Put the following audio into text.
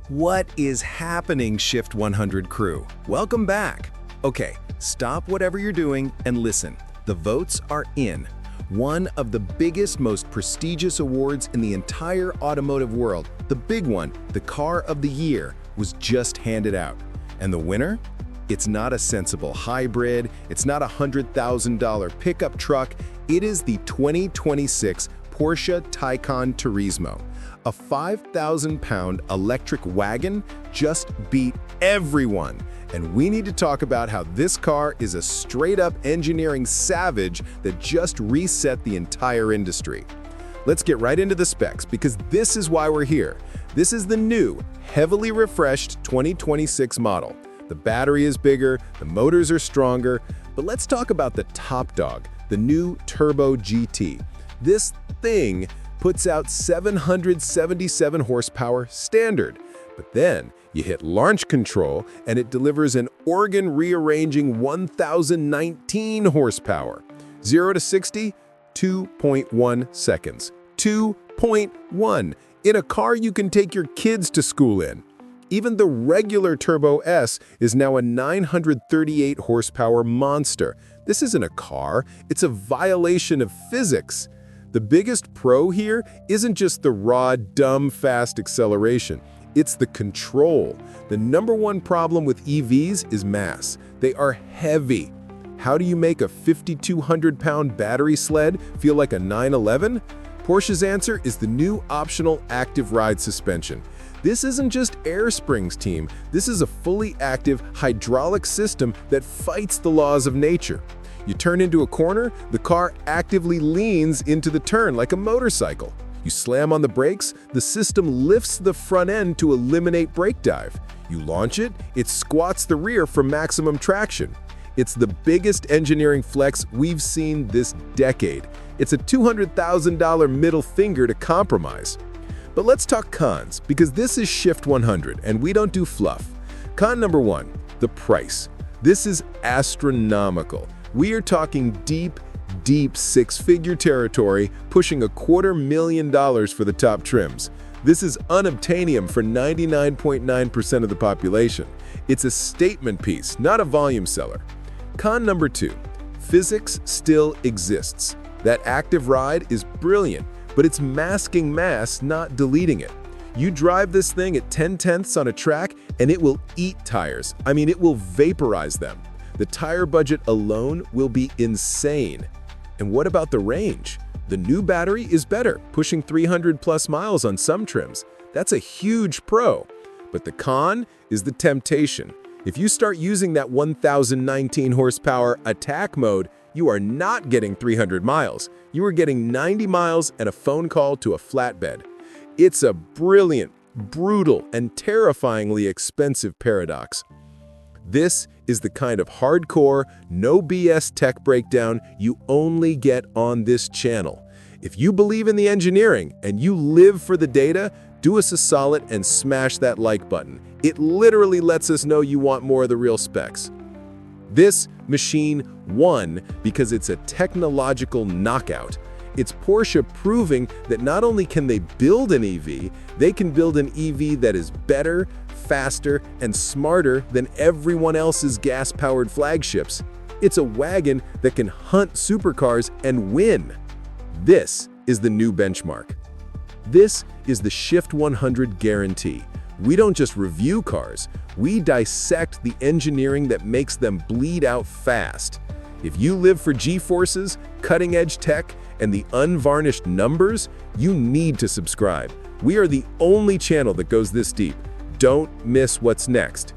What is happening, Shift 100 crew? Welcome back. Okay, stop whatever you're doing and listen. The votes are in. One of the biggest, most prestigious awards in the entire automotive world, the big one, the Car of the Year, was just handed out. And the winner? It's not a sensible hybrid, it's not a $100,000 pickup truck, it is the 2026 Porsche Taycan Turismo. A 5,000-pound electric wagon just beat everyone. And we need to talk about how this car is a straight-up engineering savage that just reset the entire industry. Let's get right into the specs, because this is why we're here. This is the new, heavily refreshed 2026 model. The battery is bigger, the motors are stronger, but let's talk about the top dog, the new Turbo GT. This thing puts out 777 horsepower standard, but then you hit launch control and it delivers an organ-rearranging 1,019 horsepower. 0 to 60, 2.1 seconds. 2.1 in a car you can take your kids to school in. Even the regular Turbo S is now a 938 horsepower monster. This isn't a car, it's a violation of physics. The biggest pro here isn't just the raw, dumb, fast acceleration. It's the control. The number one problem with EVs is mass. They are heavy. How do you make a 5,200-pound battery sled feel like a 911? Porsche's answer is the new optional Active Ride suspension. This isn't just air springs, team. This is a fully active hydraulic system that fights the laws of nature. You turn into a corner, the car actively leans into the turn like a motorcycle. You slam on the brakes, the system lifts the front end to eliminate brake dive. You launch it, it squats the rear for maximum traction. It's the biggest engineering flex we've seen this decade. It's a $200,000 middle finger to compromise. But let's talk cons, because this is Shift 100 and we don't do fluff. Con number one, the price. This is astronomical. We are talking deep six-figure territory, pushing $250,000 for the top trims. This is unobtainium for 99.9% of the population. It's a statement piece, not a volume seller. Con number two, physics still exists. That active ride is brilliant, but it's masking mass, not deleting it. You drive this thing at 10/10ths on a track, and it will eat tires. I mean, it will vaporize them. The tire budget alone will be insane. And what about the range? The new battery is better, pushing 300+ miles on some trims. That's a huge pro. But the con is the temptation. If you start using that 1,019 horsepower attack mode, you are not getting 300 miles. You are getting 90 miles and a phone call to a flatbed. It's a brilliant, brutal, and terrifyingly expensive paradox. This is the kind of hardcore, no BS tech breakdown you only get on this channel. If you believe in the engineering and you live for the data, do us a solid and smash that like button. It literally lets us know you want more of the real specs. This machine won because it's a technological knockout. It's Porsche proving that not only can they build an EV, they can build an EV that is better, faster, and smarter than everyone else's gas-powered flagships. It's a wagon that can hunt supercars and win. This is the new benchmark. This is the Shift 100 guarantee. We don't just review cars, we dissect the engineering that makes them bleed out fast. If you live for G-forces, cutting-edge tech, and the unvarnished numbers, you need to subscribe. We are the only channel that goes this deep. Don't miss what's next.